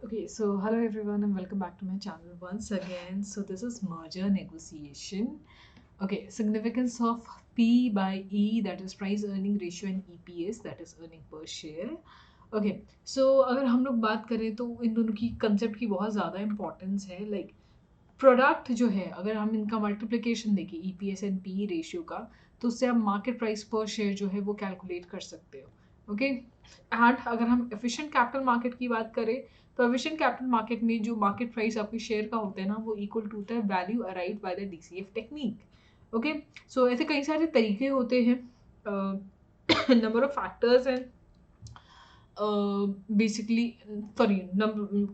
Okay, so hello everyone and welcome back to my channel once again. So this is merger negotiation. Okay, significance of P by E, that is price earning ratio, and EPS, that is earning per share. Okay so अगर हम लोग बात करें तो इन दोनों की concept की बहुत ज़्यादा इंपॉर्टेंस है लाइक प्रोडक्ट जो है अगर हम इनका मल्टीप्लिकेशन देखें ईपीएस एंड पी रेशियो का तो उससे आप मार्केट प्राइस पर शेयर जो है वो कैलकुलेट कर सकते हो ओके एंड अगर हम एफिशिएंट कैपिटल मार्केट की बात करें तो एफिशिएंट कैपिटल मार्केट में जो मार्केट प्राइस आपके शेयर का होता है ना वो इक्वल टू होता है value arrive by the DCF technique okay so ऐसे कई सारे तरीके होते हैं number of factors and basically sorry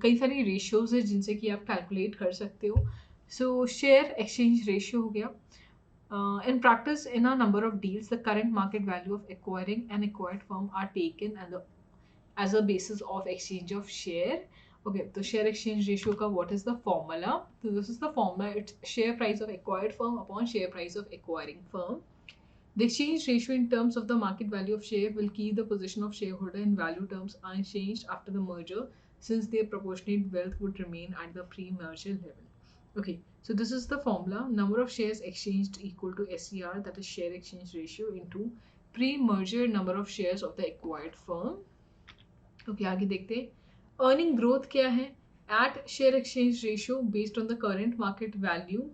कई सारी रेशियोज है जिनसे कि आप कैलकुलेट कर सकते हो सो शेयर एक्सचेंज रेशियो हो गया in practice in a number of deals the current market value of acquiring an acquired firm are taken as a basis of exchange of share okay so share exchange ratio ka what is the formula so this is the formula it's share price of acquired firm upon share price of acquiring firm. The exchange ratio in terms of the market value of share will keep the position of shareholder in value terms unchanged after the merger since their proportionate wealth would remain at the pre-merger level. Okay, so this is the formula. Number of shares exchanged equal to SCR, that is share exchange ratio, into pre-merger number of shares of the acquired firm. Okay, आगे देखते हैं earning growth क्या है at share exchange ratio based on the current market value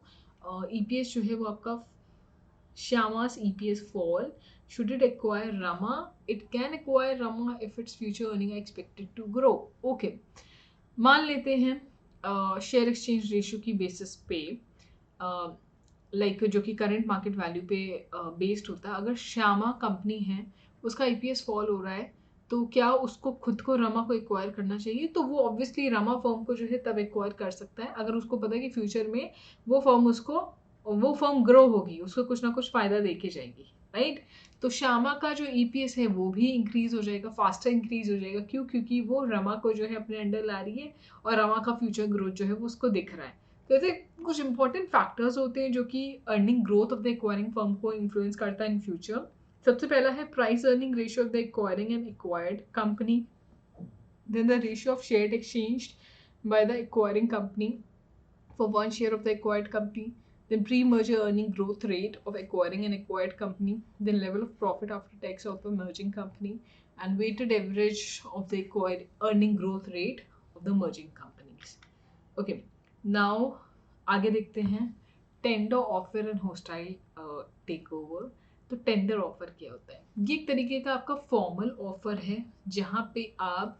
EPS जो है वो आपका Shyama's EPS fall. Should it acquire Rama? It can acquire Rama if its future earning are expected to grow. Okay. मान लेते हैं share exchange ratio की basis पे like जो कि करंट मार्केट वैल्यू पे बेस्ड होता है अगर श्यामा कंपनी है उसका ईपीएस फॉल हो रहा है तो क्या उसको खुद को रमा को एक्वायर करना चाहिए तो वो ऑब्वियसली रमा फर्म को जो है तब एक्वायर कर सकता है अगर उसको पता है कि फ्यूचर में वो फर्म ग्रो होगी उसको कुछ ना कुछ फायदा देके जाएगी राइट तो श्यामा का जो ईपीएस है वो भी इंक्रीज हो जाएगा फास्टर इंक्रीज हो जाएगा क्यों क्योंकि वो रमा को जो है अपने अंडर ला रही है और रमा का फ्यूचर ग्रोथ जो है वो उसको दिख रहा है तो ऐसे कुछ इंपॉर्टेंट फैक्टर्स होते हैं जो कि earning growth of the acquiring firm को इन्फ्लुएंस करता है इन फ्यूचर सबसे पहला है price earning ratio of the acquiring and acquired company then the ratio of shares exchanged by the acquiring company for one share of the acquired company, then pre-merger earning growth rate of acquiring an acquired company, then level of profit after tax of the merging company, and weighted average of the acquired earning growth rate of the merging companies. Okay, now आगे देखते हैं tender offer and hostile take over तो tender offer क्या होता है ये एक तरीके का आपका फॉर्मल ऑफर है जहाँ पे आप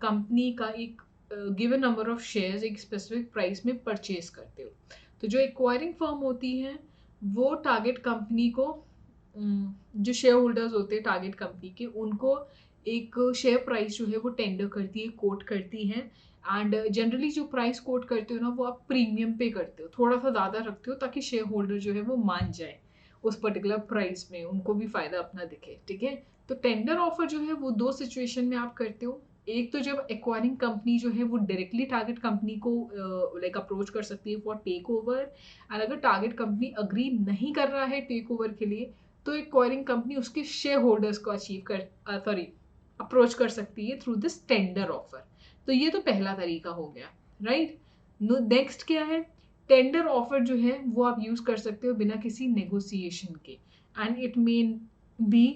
कंपनी का एक गिवन नंबर ऑफ शेयर्स एक स्पेसिफिक प्राइस में परचेज करते हो तो जो एक्वायरिंग फर्म होती है वो टारगेट कंपनी को जो शेयर होल्डर्स होते हैं टारगेट कंपनी के उनको एक शेयर प्राइस जो है वो टेंडर करती है कोट करती है एंड जनरली जो प्राइस कोट करते हो ना वो आप प्रीमियम पे करते हो थोड़ा सा ज़्यादा रखते हो ताकि शेयर होल्डर जो है वो मान जाए उस पर्टिकुलर प्राइस में उनको भी फायदा अपना दिखे ठीक है तो टेंडर ऑफर जो है वो दो सिचुएशन में आप करते हो एक तो जब एक्वायरिंग कंपनी जो है वो डायरेक्टली टारगेट कंपनी को लाइक अप्रोच कर सकती है फॉर टेक ओवर एंड अगर टारगेट कंपनी अग्री नहीं कर रहा है टेक ओवर के लिए तो एक्वायरिंग कंपनी उसके शेयर होल्डर्स को अप्रोच कर सकती है थ्रू दिस टेंडर ऑफर तो ये तो पहला तरीका हो गया राइट नेक्स्ट क्या है टेंडर ऑफर जो है वो आप यूज कर सकते हो बिना किसी नेगोशिएशन के and it may be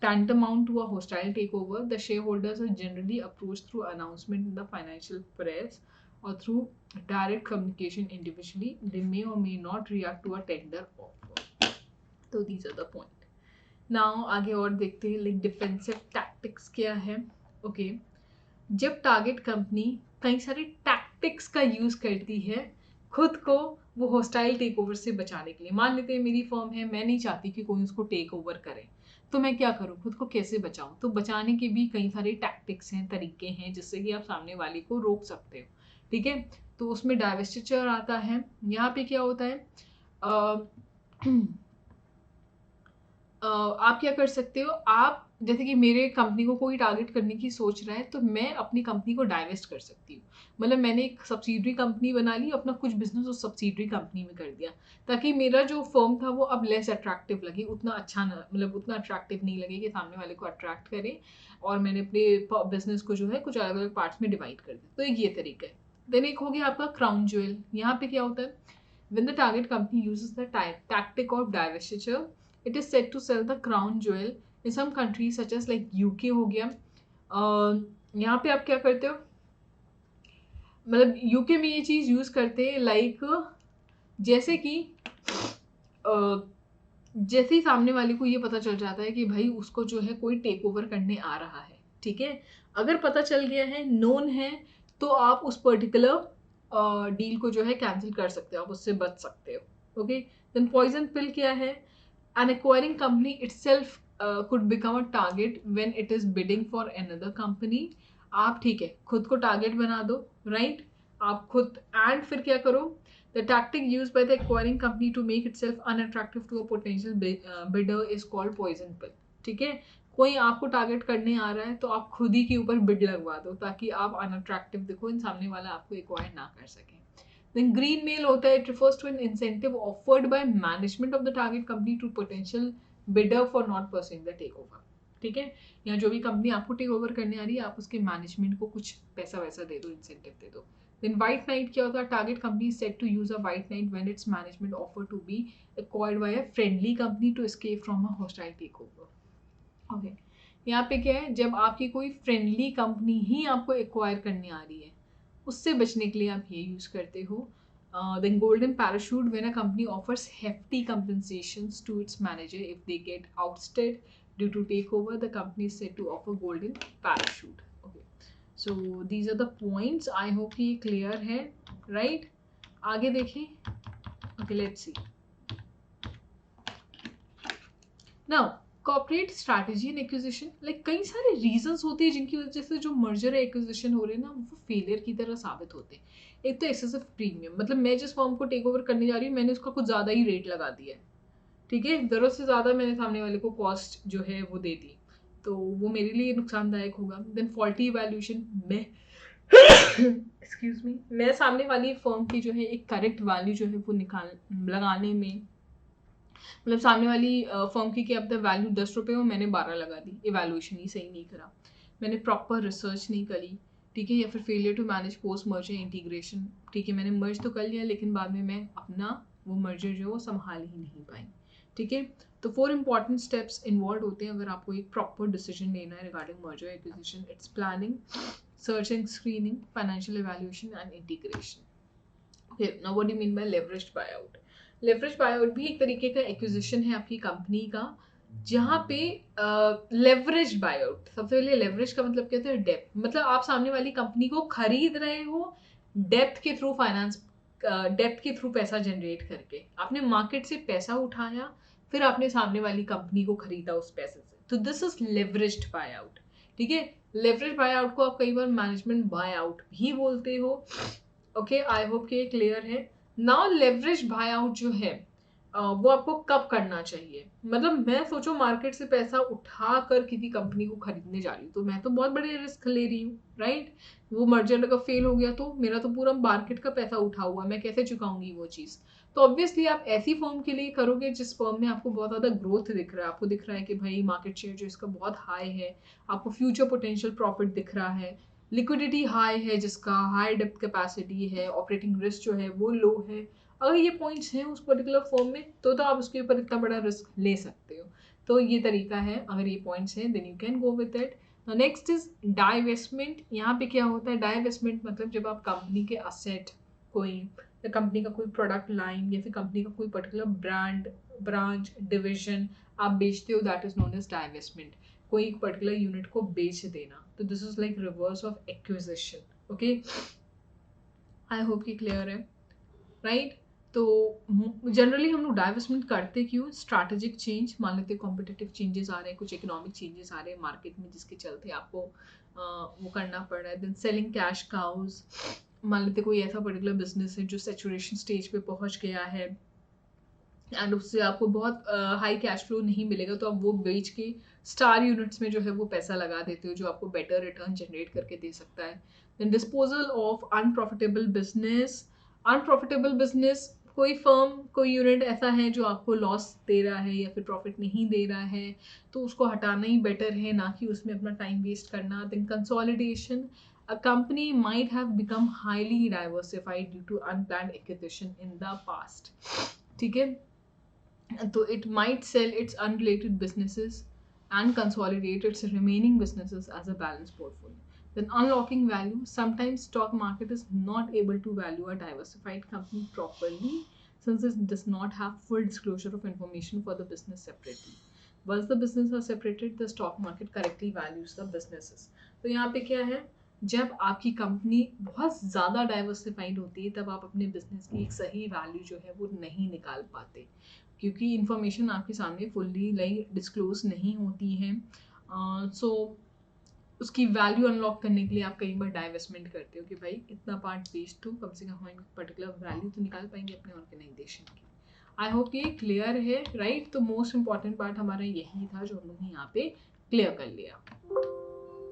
tantamount to a hostile takeover. The shareholders are generally approached through announcement in the financial press or through direct communication individually. They may or may not react to a tender offer. So these are the point. Now आगे और देखते हैं like defensive tactics क्या है okay. जब target company कई सारी tactics का यूज करती है खुद को वो हॉस्टाइल टेक ओवर से बचाने के लिए मान लेते हैं मेरी फर्म है मैं नहीं चाहती कि कोई उसको टेक ओवर करे तो मैं क्या करूँ खुद को कैसे बचाऊँ तो बचाने के भी कई सारे टैक्टिक्स हैं तरीके हैं जिससे कि आप सामने वाले को रोक सकते हो ठीक है तो उसमें डाइवेस्टिचर आता है यहाँ पे क्या होता है आप क्या कर सकते हो आप जैसे कि मेरे कंपनी को कोई टारगेट करने की सोच रहा है तो मैं अपनी कंपनी को डाइवेस्ट कर सकती हूँ। मतलब मैंने एक सब्सिडरी कंपनी बना ली, अपना कुछ बिजनेस उस सब्सिडरी कंपनी में कर दिया, ताकि मेरा जो फर्म था वो अब लेस अट्रैक्टिव लगे, उतना अच्छा ना, मतलब उतना अट्रैक्टिव नहीं लगे कि सामने वाले को अट्रैक्ट करे, और मैंने अपने बिजनेस को जो है कुछ अलग अलग पार्ट्स में डिवाइड कर दिया। तो एक ये तरीका है। देन एक हो गया आपका क्राउन ज्वेल। यहाँ पे क्या होता है, when the target company uses the tactic of divestiture, it is said to sell the crown jewel in some countries such as like UK हो गया। यहाँ पे आप क्या करते हो, मतलब यूके में ये चीज़ यूज़ करते हैं लाइक जैसे कि जैसे ही सामने वाले को ये पता चल जाता है कि भाई उसको जो है कोई टेक ओवर करने आ रहा है, ठीक है, अगर पता चल गया है, नोन है, तो आप उस पर्टिकुलर डील को जो है कैंसिल कर सकते हो, आप उससे बच सकते हो। ओके, देन पॉइजन पिल क्या है, an acquiring company itself could become a target when it is bidding for another company। आप ठीक है खुद को टारगेट बना दो, राइट, आप खुद, एंड फिर क्या करो, the tactic used by the acquiring company to make itself unattractive to a potential bidder is called poison pill। ठीक है, कोई आपको टारगेट करने आ रहा है तो आप खुद ही के ऊपर बिड लगवा दो ताकि आप अनअट्रैक्टिव दिखो, इन सामने वाला आपको एक्वायर ना कर सके। Then green mail होता है, it refers to an incentive offered by management of the target company to potential bidder for not pursuing the takeover। ठीक है, यहाँ जो भी कंपनी आपको टेक ओवर करने आ रही है आप उसके मैनेजमेंट को कुछ पैसा वैसा दे दो, इंसेंटिव दे दो। Then white knight क्या होता है, target company is said to use a white knight when its management offer to be acquired by a friendly company to escape from a hostile takeover। Okay, यहाँ पे क्या है, जब आपकी कोई फ्रेंडली कंपनी ही आपको एक्वायर करने आ रही है, उससे बचने के लिए आप ये यूज़ करते हो। Then golden parachute, when a company offers hefty compensations to its manager if they get ousted due to takeover, the company is said to offer golden parachute। okay, so these are the points, I hope ये clear है, right? आगे देखें। okay, let's see now corporate strategy and acquisition, like कई सारे reasons होते हैं जिनकी वजह से जो मर्जर एक्विजिशन हो रहे हैं ना वो फेलियर की तरह साबित होते हैं। एक तो एक्सेसिव प्रीमियम, मतलब मैं जिस फॉर्म को टेक ओवर करने जा रही हूँ मैंने उसका कुछ ज़्यादा ही रेट लगा दिया है, ठीक है, ज़रूरत से ज़्यादा मैंने सामने वाले को कॉस्ट जो है वो दे दी, तो वो मेरे लिए नुकसानदायक होगा। देन फॉल्टी वैल्यूएशन, मैं एक्सक्यूज मी, मैं सामने वाली फर्म की जो है एक करेक्ट वैल्यू जो है वो निकाल लगाने में, मतलब सामने वाली फर्म की क्या अब वैल्यू 10 रुपये हो, मैंने 12 लगा दी, इवैल्यूएशन ही सही नहीं करा, मैंने प्रॉपर रिसर्च नहीं करी, ठीक है, या फिर failure to manage post merger integration, ठीक है, मैंने मर्ज तो कर लिया लेकिन बाद में मैं अपना वो मर्जर जो है वो संभाल ही नहीं पाई, ठीक है। तो 4 इंपॉर्टेंट स्टेप्स इन्वॉल्व होते हैं अगर आपको एक प्रॉपर डिसीजन लेना है regarding merger acquisition. It's planning, search and screening, financial evaluation and integration. Okay, now what do you mean by leveraged buyout? Leverage buyout भी एक तरीके का एक्विजिशन है आपकी कंपनी का, जहाँ पे लेवरेज बायआउट, सबसे पहले लेवरेज का मतलब कहते हैं डेप्थ, मतलब आप सामने वाली कंपनी को खरीद रहे हो डेप्थ के थ्रू, फाइनेंस डेप्थ के थ्रू पैसा जनरेट करके, आपने मार्केट से पैसा उठाया फिर आपने सामने वाली कंपनी को खरीदा उस पैसे से, तो दिस इज लेवरेज्ड बायआउट, ठीक है। लेवरेज बायआउट को आप कई बार मैनेजमेंट बायआउट भी बोलते हो। ओके, आई होप कि ये क्लियर है। नाउ लेवरेज बाय आउट जो है वो आपको कब करना चाहिए, मतलब मैं सोचो मार्केट से पैसा उठा कर किसी कंपनी को खरीदने जा रही हूँ तो मैं तो बहुत बड़े रिस्क ले रही हूँ, राइट, वो मर्जर अगर फेल हो गया तो मेरा तो पूरा मार्केट का पैसा उठा हुआ, मैं कैसे चुकाऊंगी वो चीज़। तो ऑब्वियसली आप ऐसी फर्म के लिए करोगे जिस फर्म में आपको बहुत ज़्यादा ग्रोथ दिख रहा है, आपको दिख रहा है कि भाई मार्केट शेयर जो इसका बहुत हाई है, आपको फ्यूचर पोटेंशियल प्रॉफिट दिख रहा है, लिक्विडिटी हाई है जिसका, हाई डेप्थ कैपेसिटी है, ऑपरेटिंग रिस्क जो है वो लो है, अगर ये पॉइंट्स हैं उस पर्टिकुलर फर्म में तो आप उसके ऊपर इतना बड़ा रिस्क ले सकते हो। तो ये तरीका है, अगर ये पॉइंट्स हैं then you can go with it. Next is divestment. यहाँ पे क्या होता है, डाइवेस्टमेंट मतलब जब आप कंपनी के असेट, कोई कंपनी का कोई प्रोडक्ट लाइन या फिर कंपनी का कोई पर्टिकुलर ब्रांड, ब्रांच, डिविजन आप बेचते हो, that is known as divestment, कोई एक पर्टिकुलर यूनिट को बेच देना, तो this is like reverse of acquisition. Okay, I hope कि क्लियर है, राइट। तो जनरली हम लोग डाइवेस्टमेंट करते क्यों, स्ट्रैटेजिक चेंज, मान लेते कॉम्पिटिटिव चेंजेस आ रहे हैं, कुछ इकोनॉमिक चेंजेस आ रहे हैं मार्केट में जिसके चलते आपको वो करना पड़ रहा है। देन सेलिंग कैश काउज, मान लेते कोई ऐसा पर्टिकुलर बिजनेस है जो सैचुरेशन स्टेज पे पहुंच गया है, एंड उससे आपको बहुत हाई कैश फ्लो नहीं मिलेगा, तो आप वो बेच के स्टार यूनिट्स में जो है वो पैसा लगा देते हो, जो आपको बेटर रिटर्न जनरेट करके दे सकता है। Then disposal of unprofitable business. Unprofitable business, कोई फर्म, कोई यूनिट ऐसा है जो आपको लॉस दे रहा है या फिर प्रॉफिट नहीं दे रहा है, तो उसको हटाना ही बेटर है, ना कि उसमें अपना टाइम वेस्ट करना। Then consolidation, a company might have become highly diversified due to unplanned acquisition in the past. ठीक है, so it might sell its unrelated businesses and consolidate its remaining businesses as a balanced portfolio. Then unlocking value. Sometimes stock market is not able to value a diversified company properly since it does not have full disclosure of information for the business separately. Once the business are separated, the stock market correctly values the businesses. तो यहाँ पे क्या है, जब आपकी company बहुत ज़्यादा diversified होती है तब आप अपने बिजनेस की एक सही वैल्यू जो है वो नहीं निकाल पाते, क्योंकि इन्फॉर्मेशन आपके सामने फुल्ली लाइक डिस्क्लोज नहीं होती है। सो उसकी वैल्यू अनलॉक करने के लिए आप कई बार डाइवेस्टमेंट करते हो कि भाई इतना पार्ट बेच दो, कम से कम हम पर्टिकुलर वैल्यू तो निकाल पाएंगे अपने ऑर्गेनाइजेशन की। आई होप ये क्लियर है, राइट? तो मोस्ट इंपॉर्टेंट पार्ट हमारा यही था जो हम लोग ने यहाँ पे क्लियर कर लिया।